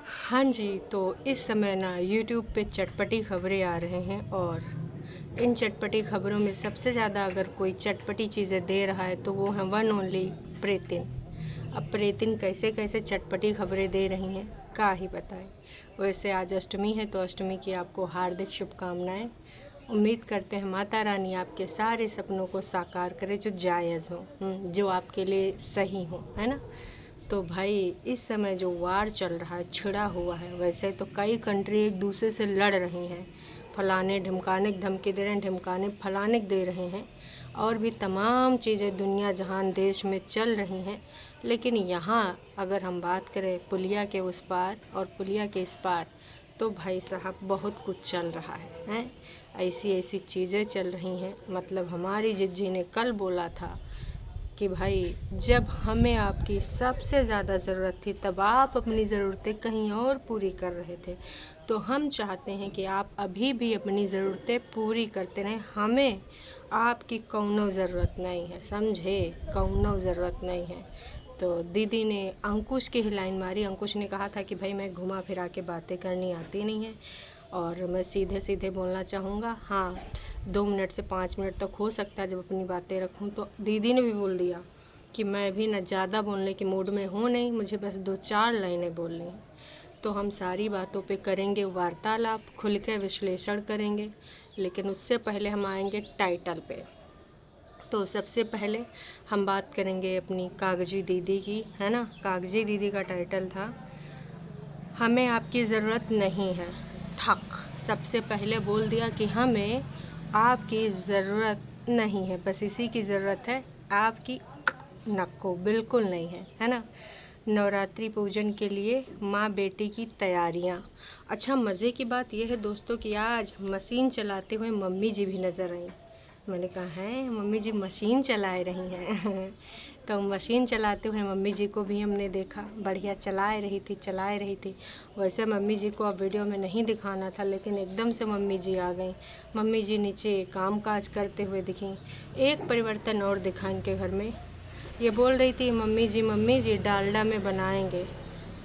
हाँ जी, तो इस समय ना यूट्यूब पे चटपटी खबरें आ रहे हैं और इन चटपटी खबरों में सबसे ज़्यादा अगर कोई चटपटी चीज़ें दे रहा है तो वो है वन ओनली प्रेतिन। अब प्रेतिन कैसे कैसे चटपटी खबरें दे रही हैं क्या ही बताएं। वैसे आज अष्टमी है तो अष्टमी की आपको हार्दिक शुभकामनाएं। उम्मीद करते हैं माता रानी आपके सारे सपनों को साकार करे जो जायज़ हो, जो आपके लिए सही हो, है ना। तो भाई इस समय जो वार चल रहा है, छिड़ा हुआ है, वैसे तो कई कंट्री एक दूसरे से लड़ रही हैं, फलाने ढिमकाने की धमकी दे रहे हैं, ढिमकाने फलाने दे रहे हैं, और भी तमाम चीज़ें दुनिया जहान देश में चल रही हैं। लेकिन यहाँ अगर हम बात करें पुलिया के उस पार और पुलिया के इस पार, तो भाई साहब बहुत कुछ चल रहा है। ऐसी ऐसी चीज़ें चल रही हैं। मतलब हमारी जिज्जी ने कल बोला था कि भाई जब हमें आपकी सबसे ज़्यादा ज़रूरत थी तब आप अपनी ज़रूरतें कहीं और पूरी कर रहे थे। तो हम चाहते हैं कि आप अभी भी अपनी ज़रूरतें पूरी करते रहें। हमें आपकी कौनो ज़रूरत नहीं है, समझे, कौनो ज़रूरत नहीं है। तो दीदी ने अंकुश की ही लाइन मारी। अंकुश ने कहा था कि भाई मैं घुमा फिरा के बातें करनी आती नहीं है और मैं सीधे सीधे बोलना चाहूँगा। हाँ, 2 मिनट से 5 मिनट तक हो सकता है जब अपनी बातें रखूँ। तो दीदी ने भी बोल दिया कि मैं भी न ज़्यादा बोलने के मूड में हूँ नहीं, मुझे बस 2-4 लाइनें बोलनी हैं। तो हम सारी बातों पे करेंगे वार्तालाप, खुल के विश्लेषण करेंगे। लेकिन उससे पहले हम आएंगे टाइटल पे। तो सबसे पहले हम बात करेंगे अपनी कागजी दीदी की, है ना। कागजी दीदी का टाइटल था हमें आपकी ज़रूरत नहीं है। ठक सबसे पहले बोल दिया कि हमें आपकी ज़रूरत नहीं है, बस इसी की ज़रूरत है, आपकी नको बिल्कुल नहीं है ना। नवरात्रि पूजन के लिए माँ बेटी की तैयारियाँ। अच्छा, मज़े की बात यह है दोस्तों कि आज मशीन चलाते हुए मम्मी जी भी नज़र आई। मैंने कहा है मम्मी जी मशीन चला रही हैं तो मशीन चलाते हुए मम्मी जी को भी हमने देखा, बढ़िया चला रही थी। वैसे मम्मी जी को अब वीडियो में नहीं दिखाना था, लेकिन एकदम से मम्मी जी आ गई। मम्मी जी नीचे काम काज करते हुए दिखी। एक परिवर्तन और दिखा इनके घर में। ये बोल रही थी मम्मी जी डालडा में बनाएंगे।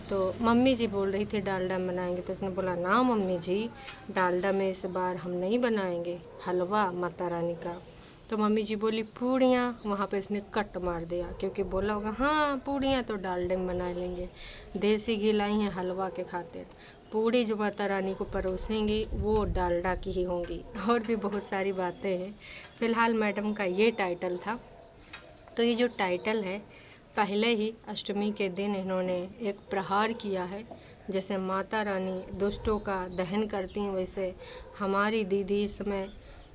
तो मम्मी जी बोल रही थी डालडा में बनाएंगे, तो उसने बोला ना मम्मी जी, डालडा में इस बार हम नहीं बनाएंगे, हलवा माता रानी का। तो मम्मी जी बोली पूड़ियाँ, वहाँ पे इसने कट मार दिया, क्योंकि बोला होगा हाँ पूड़ियाँ तो डालडे में बना लेंगे, देसी घी लाई हैं हलवा के खातिर। पूड़ी जो माता रानी को परोसेंगी वो डालडा की ही होंगी। और भी बहुत सारी बातें हैं। फ़िलहाल मैडम का ये टाइटल था। तो ये जो टाइटल है, पहले ही अष्टमी के दिन इन्होंने एक प्रहार किया है। जैसे माता रानी दुष्टों का दहन करती हैं, वैसे हमारी दीदी इस समय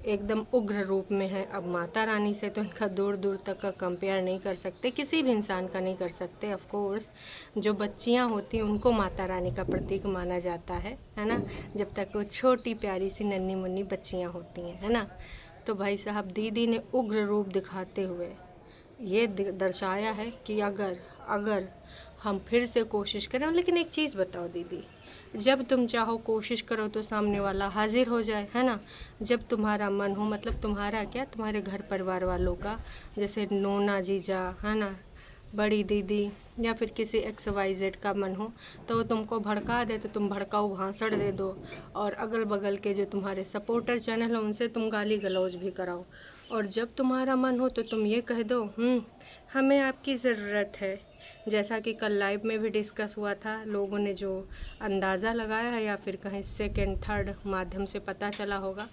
एकदम उग्र रूप में है। अब माता रानी से तो इनका दूर दूर तक का कंपेयर नहीं कर सकते, किसी भी इंसान का नहीं कर सकते। ऑफ कोर्स जो बच्चियां होती हैं उनको माता रानी का प्रतीक माना जाता है ना, जब तक वो छोटी प्यारी सी नन्ही मुन्नी बच्चियां होती हैं, है ना। तो भाई साहब दीदी ने उग्र रूप दिखाते हुए ये दर्शाया है कि अगर अगर हम फिर से कोशिश करें। लेकिन एक चीज़ बताओ दीदी, जब तुम चाहो कोशिश करो तो सामने वाला हाजिर हो जाए, है ना। जब तुम्हारा मन हो, मतलब तुम्हारा क्या, तुम्हारे घर परिवार वालों का, जैसे नोना जीजा, है ना, बड़ी दीदी, या फिर किसी XYZ का मन हो तो वो तुमको भड़का दे तो तुम भड़काऊ भाषण दे दो, और अगल बगल के जो तुम्हारे सपोर्टर चैनल हैं उनसे तुम गाली गलौज भी कराओ। और जब तुम्हारा मन हो तो तुम ये कह दो हमें आपकी ज़रूरत है। जैसा कि कल लाइव में भी डिस्कस हुआ था, लोगों ने जो अंदाज़ा लगाया है या फिर कहीं सेकंड थर्ड माध्यम से पता चला होगा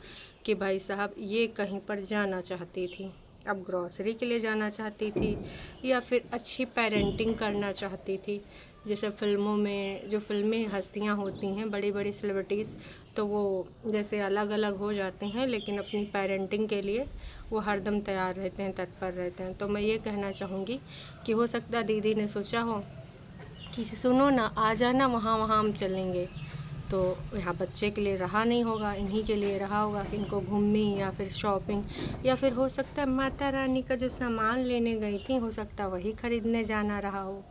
कि भाई साहब ये कहीं पर जाना चाहती थी, अब ग्रॉसरी के लिए जाना चाहती थी या फिर अच्छी पेरेंटिंग करना चाहती थी। जैसे फ़िल्मों में जो फ़िल्मी हस्तियाँ होती हैं, बड़ी बड़ी सेलिब्रिटीज़, तो वो जैसे अलग अलग हो जाते हैं लेकिन अपनी पेरेंटिंग के लिए वो हरदम तैयार रहते हैं, तत्पर रहते हैं। तो मैं ये कहना चाहूँगी कि हो सकता है दीदी ने सोचा हो कि सुनो ना, आ जाना, वहाँ वहाँ हम चलेंगे। तो यहाँ बच्चे के लिए रहा नहीं होगा, इन्हीं के लिए रहा होगा कि इनको घूमनी या फिर शॉपिंग, या फिर हो सकता है माता रानी का जो सामान लेने गई थी, हो सकता है वही ख़रीदने जाना रहा हो।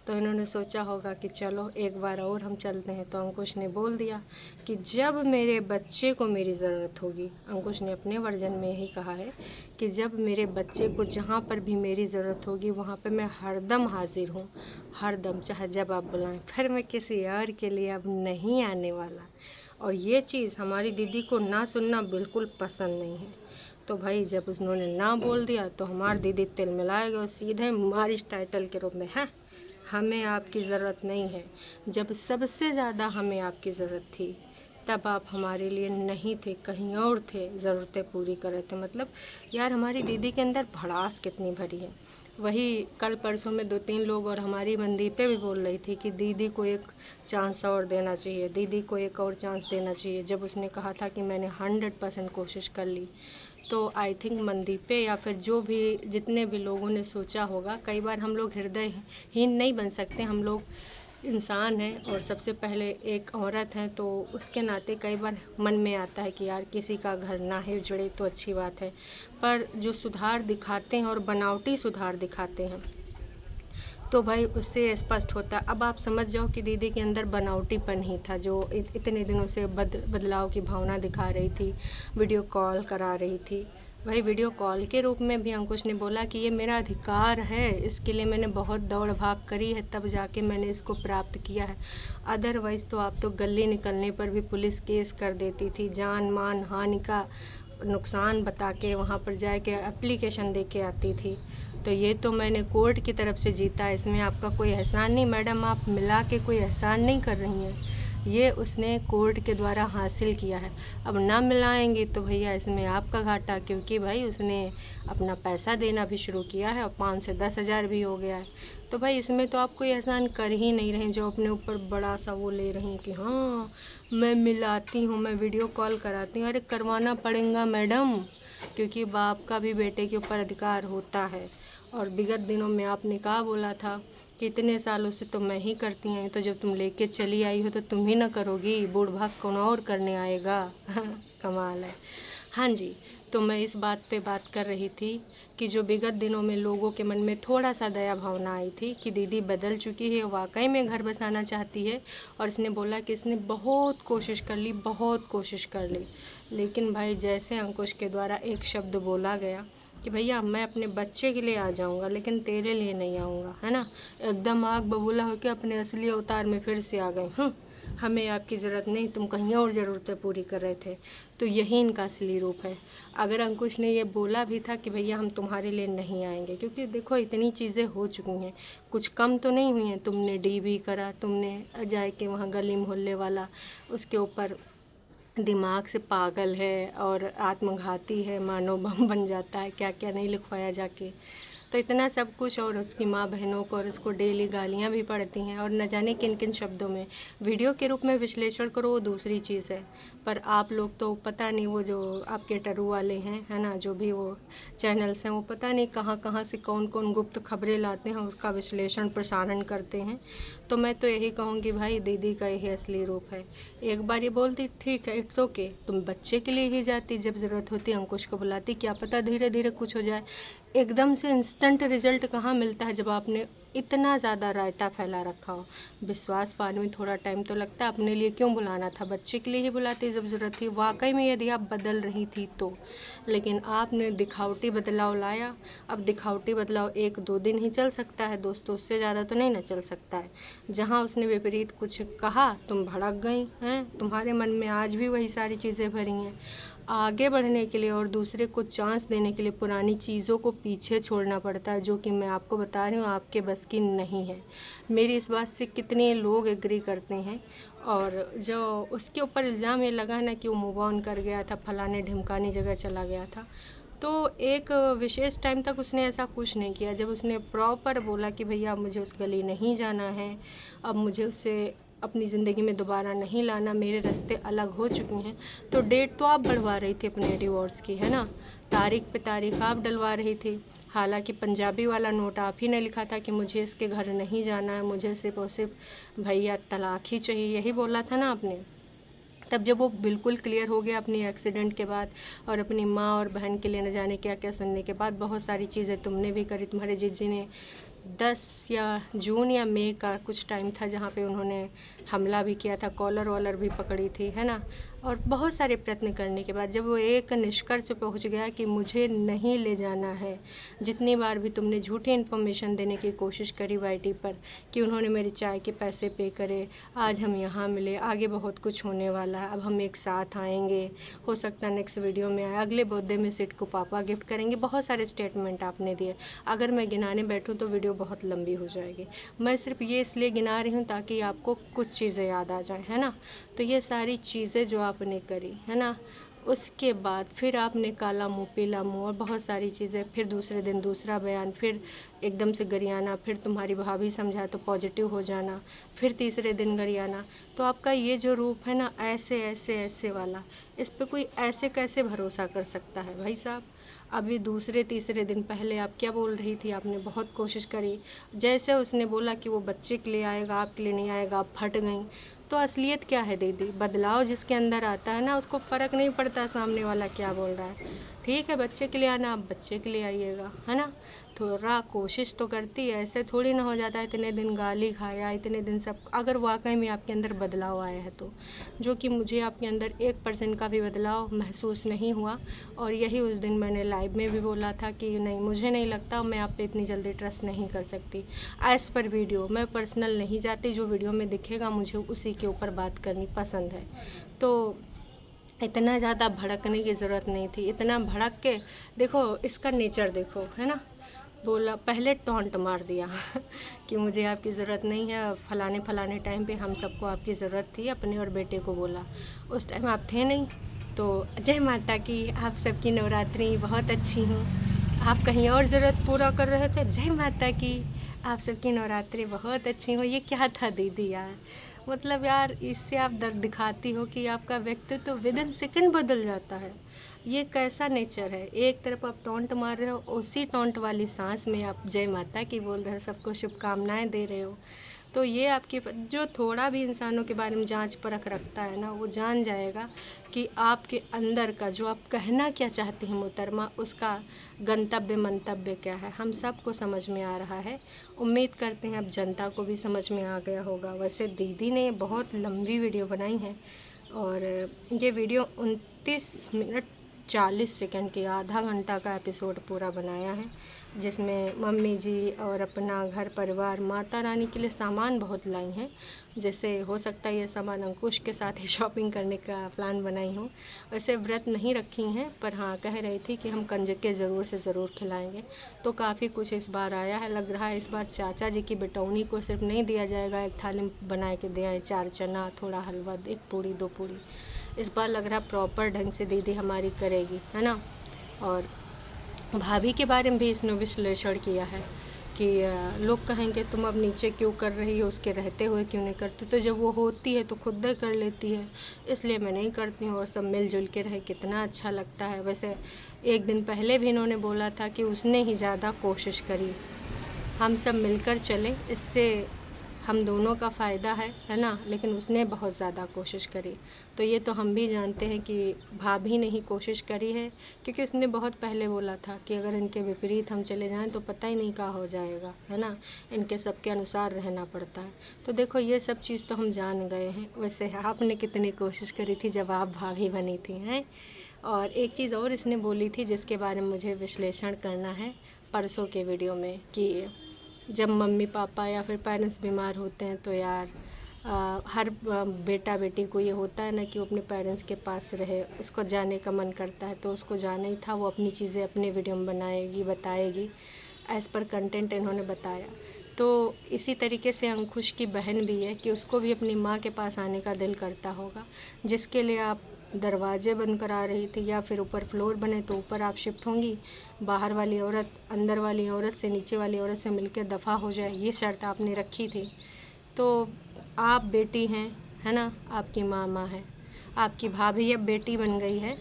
तो इन्होंने सोचा होगा कि चलो एक बार और हम चलते हैं। तो अंकुश ने बोल दिया कि जब मेरे बच्चे को मेरी ज़रूरत होगी, अंकुश ने अपने वर्जन में यही कहा है कि जब मेरे बच्चे को जहाँ पर भी मेरी ज़रूरत होगी वहाँ पे मैं हरदम हाजिर हूँ, हरदम, चाहे जब आप बुलाएं। फिर मैं किसी और के लिए अब नहीं आने वाला। और ये चीज़ हमारी दीदी को ना सुनना बिल्कुल पसंद नहीं है। तो भाई जब उन्होंने ना बोल दिया तो हमारी दीदी तिलमिलाए गए और सीधे मारिश टाइटल के रूप में, है हमें आपकी ज़रूरत नहीं है। जब सबसे ज़्यादा हमें आपकी ज़रूरत थी तब आप हमारे लिए नहीं थे, कहीं और थे, ज़रूरतें पूरी कर रहे थे। मतलब यार हमारी दीदी के अंदर भड़ास कितनी भरी है। वही कल परसों में 2-3 लोग और हमारी मनदीपे भी बोल रही थी कि दीदी को एक चांस और देना चाहिए, दीदी को एक और चांस देना चाहिए, जब उसने कहा था कि मैंने 100% कोशिश कर ली। तो आई थिंक मनदीपे या फिर जो भी जितने भी लोगों ने सोचा होगा, कई बार हम लोग हृदयहीन नहीं बन सकते, हम लोग इंसान हैं और सबसे पहले एक औरत है, तो उसके नाते कई बार मन में आता है कि यार किसी का घर ना ही उजड़े तो अच्छी बात है। पर जो सुधार दिखाते हैं और बनावटी सुधार दिखाते हैं तो भाई उससे स्पष्ट होता है। अब आप समझ जाओ कि दीदी के अंदर बनावटीपन ही था, जो इतने दिनों से बदलाव की भावना दिखा रही थी, वीडियो कॉल करा रही थी। भाई वीडियो कॉल के रूप में भी अंकुश ने बोला कि ये मेरा अधिकार है, इसके लिए मैंने बहुत दौड़ भाग करी है, तब जाके मैंने इसको प्राप्त किया है। अदरवाइज़ तो आप तो गली निकलने पर भी पुलिस केस कर देती थी, जान मान हानि का नुकसान बता के वहाँ पर जाके एप्लीकेशन दे के आती थी। तो ये तो मैंने कोर्ट की तरफ से जीता है, इसमें आपका कोई एहसान नहीं। मैडम आप मिला के कोई एहसान नहीं कर रही हैं, ये उसने कोर्ट के द्वारा हासिल किया है। अब ना मिलाएंगी तो भैया इसमें आपका घाटा, क्योंकि भाई उसने अपना पैसा देना भी शुरू किया है और 5 से 10 हज़ार भी हो गया है। तो भाई इसमें तो आप कोई एहसान कर ही नहीं रहे, जो अपने ऊपर बड़ा सा वो ले रही हैं कि हाँ मैं मिलाती हूँ, मैं वीडियो कॉल कराती हूँ। अरे करवाना पड़ेगा मैडम, क्योंकि बाप का भी बेटे के ऊपर अधिकार होता है। और विगत दिनों में आपने कहा बोला था कि इतने सालों से तो मैं ही करती हैं, तो जब तुम लेके चली आई हो तो तुम ही ना करोगी, बूढ़ भाग कौन और करने आएगा। कमाल है। हाँ जी, तो मैं इस बात पे बात कर रही थी कि जो विगत दिनों में लोगों के मन में थोड़ा सा दया भावना आई थी कि दीदी बदल चुकी है, वाकई में घर बसाना चाहती है। और इसने बोला कि इसने बहुत कोशिश कर ली, बहुत कोशिश कर ली, लेकिन भाई जैसे अंकुश के द्वारा एक शब्द बोला गया कि भैया मैं अपने बच्चे के लिए आ जाऊंगा लेकिन तेरे लिए नहीं आऊँगा, है ना, एकदम आग बबूला होकर अपने असली अवतार में फिर से आ गए। हमें आपकी ज़रूरत नहीं, तुम कहीं और ज़रूरतें पूरी कर रहे थे। तो यही इनका असली रूप है। अगर अंकुश ने ये बोला भी था कि भैया हम तुम्हारे लिए नहीं आएंगे, क्योंकि देखो इतनी चीज़ें हो चुकी हैं, कुछ कम तो नहीं हुई हैं। तुमने डी भी करा, तुमने जाए के वहाँ गली मोहल्ले वाला उसके ऊपर दिमाग से पागल है और आत्मघाती है, मानव बम बन जाता है, क्या क्या नहीं लिखवाया जाके। तो इतना सब कुछ, और उसकी माँ बहनों को और उसको डेली गालियाँ भी पड़ती हैं और न जाने किन किन शब्दों में। वीडियो के रूप में विश्लेषण करो वो दूसरी चीज़ है, पर आप लोग तो पता नहीं, वो जो आपके टरू वाले हैं, है ना, जो भी वो चैनल्स हैं, वो पता नहीं कहाँ कहाँ से कौन कौन गुप्त खबरें लाते हैं, उसका विश्लेषण प्रसारण करते हैं। तो मैं तो यही कहूँगी भाई दीदी का यही असली रूप है। एक बार ये बोलती ठीक है इट्स ओके, तुम बच्चे के लिए ही जाती, जब ज़रूरत होती अंकुश को बुलाती, क्या पता धीरे धीरे कुछ हो जाए। एकदम से इंस्टेंट रिजल्ट कहाँ मिलता है जब आपने इतना ज़्यादा रायता फैला रखा हो। विश्वास पाने में थोड़ा टाइम तो लगता है, अपने लिए क्यों बुलाना था, बच्चे के लिए ही बुलाती जब ज़रूरत थी, वाकई में यदि आप बदल रही थी तो। लेकिन आपने दिखावटी बदलाव लाया। अब दिखावटी बदलाव 1-2 दिन ही चल सकता है दोस्तों, उससे ज़्यादा तो नहीं ना चल सकता है। जहाँ उसने विपरीत कुछ कहा तुम भड़क गई हैं, तुम्हारे मन में आज भी वही सारी चीज़ें भरी हैं। आगे बढ़ने के लिए और दूसरे को चांस देने के लिए पुरानी चीज़ों को पीछे छोड़ना पड़ता है, जो कि मैं आपको बता रही हूँ आपके बस की नहीं है। मेरी इस बात से कितने लोग एग्री करते हैं। और जो उसके ऊपर इल्ज़ाम ये लगा ना कि वो मूव ऑन कर गया था, फलाने ढिमकानी जगह चला गया था, तो एक विशेष टाइम तक उसने ऐसा कुछ नहीं किया। जब उसने प्रॉपर बोला कि भैया मुझे उस गली नहीं जाना है, अब मुझे उससे अपनी ज़िंदगी में दोबारा नहीं लाना, मेरे रास्ते अलग हो चुके हैं, तो डेट तो आप बढ़वा रही थी अपने डिवोर्स की, है ना, तारीख पे तारीख आप डलवा रही थी। हालांकि पंजाबी वाला नोट आप ही ने लिखा था कि मुझे इसके घर नहीं जाना है, मुझे सिर्फ और सिर्फ भैया तलाक ही चाहिए, यही बोला था ना आपने। तब जब वो बिल्कुल क्लियर हो गया अपनी एक्सीडेंट के बाद और अपनी माँ और बहन के लिए न जाने क्या क्या सुनने के बाद, बहुत सारी चीज़ें तुमने भी करी, तुम्हारे जीजी ने 10 या जून या मई का कुछ टाइम था जहाँ पे उन्होंने हमला भी किया था, कॉलर वॉलर भी पकड़ी थी, है ना। और बहुत सारे प्रयत्न करने के बाद जब वो एक निष्कर्ष पे पहुँच गया कि मुझे नहीं ले जाना है, जितनी बार भी तुमने झूठी इन्फॉर्मेशन देने की कोशिश करी वाईटी पर कि उन्होंने मेरी चाय के पैसे पे करे, आज हम यहाँ मिले, आगे बहुत कुछ होने वाला है, अब हम एक साथ आएंगे, हो सकता है नेक्स्ट वीडियो में आए, अगले बर्थडे में सिड को पापा गिफ्ट करेंगे, बहुत सारे स्टेटमेंट आपने दिए। अगर मैं गिनाने बैठूँ तो वीडियो बहुत लंबी हो जाएगी। मैं सिर्फ ये इसलिए गिना रही हूँ ताकि आपको कुछ चीज़ें याद आ जाएं, है ना। तो ये सारी चीज़ें जो आपने करी, है ना, उसके बाद फिर आपने काला मुँह पीला मुँह और बहुत सारी चीज़ें, फिर दूसरे दिन दूसरा बयान, फिर एकदम से गरियाना, फिर तुम्हारी भाभी समझा तो पॉजिटिव हो जाना, फिर तीसरे दिन गरियाना। तो आपका ये जो रूप है ना, ऐसे ऐसे ऐसे वाला, इस पे कोई ऐसे कैसे भरोसा कर सकता है भाई साहब। अभी दूसरे तीसरे दिन पहले आप क्या बोल रही थी, आपने बहुत कोशिश करी, जैसे उसने बोला कि वो बच्चे के लिए आएगा, आपके लिए नहीं आएगा, आप फट गई। तो असलियत क्या है दीदी, बदलाव जिसके अंदर आता है ना, उसको फ़र्क नहीं पड़ता सामने वाला क्या बोल रहा है। ठीक है, बच्चे के लिए आना, आप बच्चे के लिए आइएगा, है ना। थोड़ा कोशिश तो करती है, ऐसे थोड़ी ना हो जाता है। इतने दिन गाली खाया, इतने दिन सब, अगर वाकई में आपके अंदर बदलाव आया है तो, जो कि मुझे आपके अंदर 1% का भी बदलाव महसूस नहीं हुआ। और यही उस दिन मैंने लाइव में भी बोला था कि नहीं, मुझे नहीं लगता, मैं आप पे इतनी जल्दी ट्रस्ट नहीं कर सकती। एज़ पर वीडियो मैं पर्सनल नहीं जाती, जो वीडियो में दिखेगा मुझे उसी के ऊपर बात करनी पसंद है। तो इतना ज़्यादा भड़कने की ज़रूरत नहीं थी। इतना भड़क के देखो, इसका नेचर देखो, है ना। बोला, पहले टॉन्ट मार दिया कि मुझे आपकी ज़रूरत नहीं है, फलाने फलाने टाइम पे हम सबको आपकी ज़रूरत थी, अपने और बेटे को बोला। उस टाइम आप थे नहीं। तो जय माता की, आप सबकी नवरात्रि बहुत अच्छी हूँ। आप कहीं और ज़रूरत पूरा कर रहे थे, जय माता की, आप सबकी नवरात्रि बहुत अच्छी हो। ये क्या था दीदी यार, मतलब यार, इससे आप दर्द दिखाती हो कि आपका व्यक्तित्व तो विद इन सेकेंड बदल जाता है। ये कैसा नेचर है, एक तरफ आप टॉन्ट मार रहे हो, उसी टॉन्ट वाली सांस में आप जय माता की बोल रहे हो, सबको शुभकामनाएं दे रहे हो। तो ये आपके जो थोड़ा भी इंसानों के बारे में जांच परख रखता है ना, वो जान जाएगा कि आपके अंदर का जो आप कहना क्या चाहती हैं मोहतरमा, उसका गंतव्य मंतव्य क्या है, हम सबको समझ में आ रहा है। उम्मीद करते हैं अब जनता को भी समझ में आ गया होगा। वैसे दीदी ने बहुत लंबी वीडियो बनाई है, और ये वीडियो 29 मिनट 40 सेकंड की, आधा घंटा का एपिसोड पूरा बनाया है, जिसमें मम्मी जी और अपना घर परिवार, माता रानी के लिए सामान बहुत लाई हैं। जैसे हो सकता है ये सामान अंकुश के साथ ही शॉपिंग करने का प्लान बनाई हूँ। वैसे व्रत नहीं रखी हैं, पर हाँ कह रही थी कि हम कंजके ज़रूर से ज़रूर खिलाएंगे। तो काफ़ी कुछ इस बार आया है, लग रहा है इस बार चाचा जी की बेटौनी को सिर्फ नहीं दिया जाएगा, एक थाली में बना के दिया है, 4 चना, थोड़ा हलवा, 1 पूड़ी 2 पूड़ी। इस बार लग रहा प्रॉपर ढंग से दीदी हमारी करेगी, है ना। और भाभी के बारे में भी इसने विश्लेषण किया है कि लोग कहेंगे तुम अब नीचे क्यों कर रही हो, उसके रहते हुए क्यों नहीं करती, तो जब वो होती है तो खुद ही कर लेती है, इसलिए मैं नहीं करती हूँ, और सब मिलजुल के रहे कितना अच्छा लगता है। वैसे एक दिन पहले भी इन्होंने बोला था कि उसने ही ज़्यादा कोशिश करी, हम सब मिलकर चले, इससे हम दोनों का फ़ायदा है ना, लेकिन उसने बहुत ज़्यादा कोशिश करी। तो ये तो हम भी जानते हैं कि भाभी ने ही कोशिश करी है, क्योंकि उसने बहुत पहले बोला था कि अगर इनके विपरीत हम चले जाएं तो पता ही नहीं क्या हो जाएगा, है ना, इनके सबके अनुसार रहना पड़ता है। तो देखो ये सब चीज़ तो हम जान गए हैं। वैसे आपने कितनी कोशिश करी थी जब आप भाभी बनी थी, हैं। और एक चीज़ और इसने बोली थी जिसके बारे में मुझे विश्लेषण करना है परसों के वीडियो में, कि जब मम्मी पापा या फिर पेरेंट्स बीमार होते हैं तो यार हर बेटा बेटी को ये होता है ना कि वो अपने पेरेंट्स के पास रहे, उसको जाने का मन करता है, तो उसको जाना ही था। वो अपनी चीज़ें अपने वीडियो में बनाएगी, बताएगी, एज़ पर कंटेंट इन्होंने बताया। तो इसी तरीके से अंकुश की बहन भी है कि उसको भी अपनी माँ के पास आने का दिल करता होगा, जिसके लिए आप दरवाजे बंद करा रही थी, या फिर ऊपर फ्लोर बने तो ऊपर आप शिफ्ट होंगी, बाहर वाली औरत अंदर वाली औरत से, नीचे वाली औरत से मिलकर दफ़ा हो जाए, ये शर्त आपने रखी थी। तो आप बेटी हैं, है ना, आपकी मामा है, आपकी भाभी अब बेटी बन गई है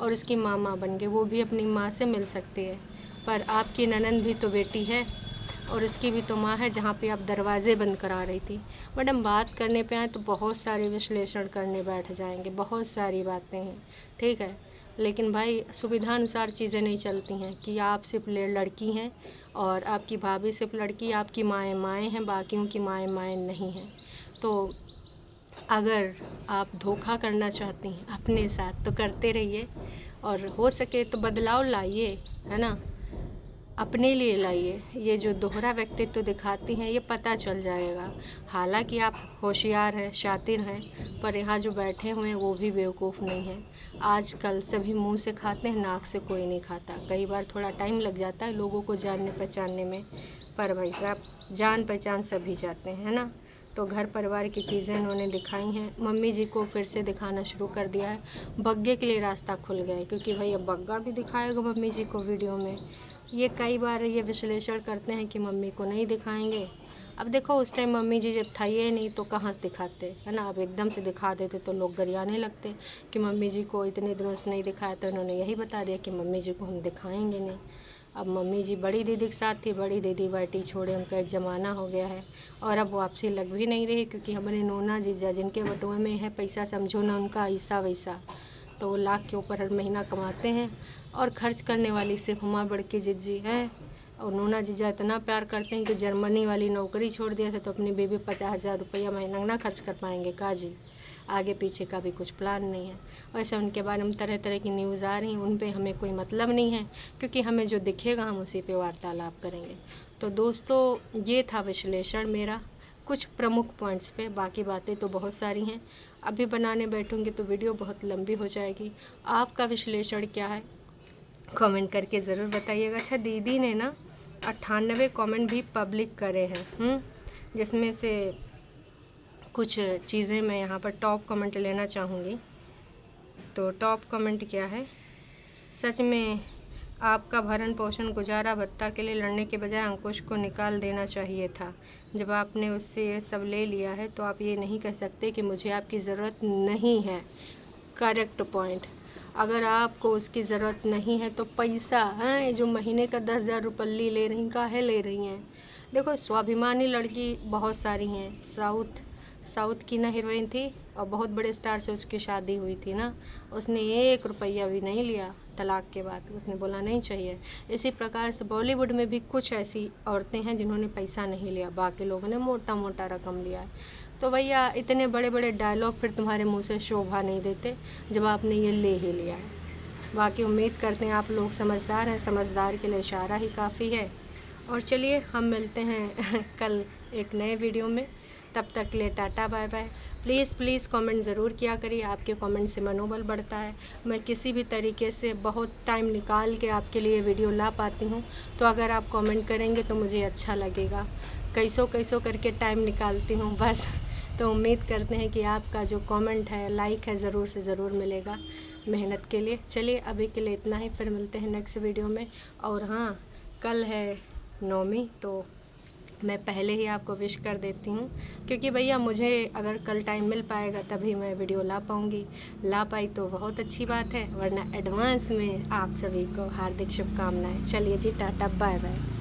और उसकी मामा बन गई, वो भी अपनी माँ से मिल सकती है। पर आपकी ननंद भी तो बेटी है और उसकी भी तो माँ है, जहाँ पे आप दरवाज़े बंद करा रही थी। मैडम बात करने पे आए तो बहुत सारे विश्लेषण करने बैठ जाएंगे, बहुत सारी बातें हैं, ठीक है। लेकिन भाई सुविधानुसार चीज़ें नहीं चलती हैं कि आप सिर्फ लड़की हैं और आपकी भाभी सिर्फ लड़की, आपकी माएँ माएँ हैं, बाकियों की माएँ माएँ नहीं हैं। तो अगर आप धोखा करना चाहती हैं अपने साथ तो करते रहिए, और हो सके तो बदलाव लाइए, है ना, अपने लिए लाइए। ये जो दोहरा व्यक्तित्व दिखाती हैं ये पता चल जाएगा। हालांकि आप होशियार हैं, शातिर हैं, पर यहाँ जो बैठे हुए हैं वो भी बेवकूफ़ नहीं हैं। आजकल सभी मुंह से खाते हैं, नाक से कोई नहीं खाता। कई बार थोड़ा टाइम लग जाता है लोगों को जानने पहचानने में, पर भाई साहब जान पहचान सभी जाते हैं, है ना। तो घर परिवार की चीज़ें उन्होंने दिखाई हैं। मम्मी जी को फिर से दिखाना शुरू कर दिया है। बग्गे के लिए रास्ता खुल गया है, क्योंकि भाई अब बग्गा भी दिखाएगा मम्मी जी को वीडियो में। ये कई बार ये विश्लेषण करते हैं कि मम्मी को नहीं दिखाएंगे। अब देखो उस टाइम मम्मी जी जब था ये नहीं तो कहाँ से दिखाते, है ना। अब एकदम से दिखा देते तो लोग गरियाने लगते कि मम्मी जी को इतने दिनों से नहीं दिखाया, तो इन्होंने यही बता दिया कि मम्मी जी को हम दिखाएंगे नहीं। अब मम्मी जी बड़ी दीदी के साथ थी, बड़ी दीदी बैठी छोड़े, उनका एक ज़माना हो गया है और अब वापसी लग भी नहीं रही, क्योंकि हमारे नोना जीजा जिनके बटुए में है पैसा, समझो ना उनका ऐसा वैसा, तो वो लाख के ऊपर हर महीना कमाते हैं और खर्च करने वाली सिर्फ हमारी बड़की जीजी हैं। और नोना जीजा इतना प्यार करते हैं कि जर्मनी वाली नौकरी छोड़ दिया था, तो अपनी बेबी 50,000 रुपया महीना ना खर्च कर पाएंगे का जी। आगे पीछे का भी कुछ प्लान नहीं है। वैसे उनके बारे में तरह तरह की न्यूज़ आ रही हैं, उन पे हमें कोई मतलब नहीं है, क्योंकि हमें जो दिखेगा हम उसी पे वार्तालाप करेंगे। तो दोस्तों ये था विश्लेषण मेरा कुछ प्रमुख पॉइंट्स पे, बाकी बातें तो बहुत सारी हैं। अभी बनाने बैठूंगी तो वीडियो बहुत लंबी हो जाएगी। आपका विश्लेषण क्या है कमेंट करके ज़रूर बताइएगा। अच्छा दीदी ने ना 98 कमेंट भी पब्लिक करे हैं, जिसमें से कुछ चीज़ें मैं यहाँ पर टॉप कमेंट लेना चाहूँगी। तो टॉप कमेंट क्या है, सच में आपका भरण पोषण गुजारा भत्ता के लिए लड़ने के बजाय अंकुश को निकाल देना चाहिए था। जब आपने उससे ये सब ले लिया है तो आप ये नहीं कह सकते कि मुझे आपकी ज़रूरत नहीं है। Correct point. अगर आपको उसकी ज़रूरत नहीं है तो पैसा है जो महीने का 10,000 रुपये ले रही, काहे ले रही हैं। देखो स्वाभिमानी लड़की बहुत सारी हैं। साउथ की ना हीरोइन थी और बहुत बड़े स्टार से उसकी शादी हुई थी ना, उसने 1 रुपया भी नहीं लिया तलाक के बाद, उसने बोला नहीं चाहिए। इसी प्रकार से बॉलीवुड में भी कुछ ऐसी औरतें हैं जिन्होंने पैसा नहीं लिया, बाकी लोगों ने मोटा मोटा रकम लिया है। तो भैया इतने बड़े बड़े डायलॉग फिर तुम्हारे मुंह से शोभा नहीं देते जब आपने ये ले ही लिया है। बाकी उम्मीद करते हैं आप लोग समझदार हैं, समझदार के लिए इशारा ही काफ़ी है। और चलिए हम मिलते हैं कल एक नए वीडियो में, तब तक के लिए tata bye bye. Please comment ज़रूर किया करिए, आपके कमेंट से मनोबल बढ़ता है। मैं किसी भी तरीके से बहुत टाइम निकाल के आपके लिए वीडियो ला पाती हूँ, तो अगर आप कमेंट करेंगे तो मुझे अच्छा लगेगा। कैसो करके टाइम निकालती हूँ बस। तो उम्मीद करते हैं कि आपका जो कमेंट है, लाइक है, ज़रूर से ज़रूर मिलेगा मेहनत के लिए। चलिए अभी के लिए इतना ही, फिर मिलते हैं नेक्स्ट वीडियो में। और हाँ, कल है 9वीं, तो मैं पहले ही आपको विश कर देती हूँ, क्योंकि भैया मुझे अगर कल टाइम मिल पाएगा तभी मैं वीडियो ला पाऊँगी। ला पाई तो बहुत अच्छी बात है, वरना एडवांस में आप सभी को हार्दिक शुभकामनाएं। चलिए जी टाटा बाय बाय।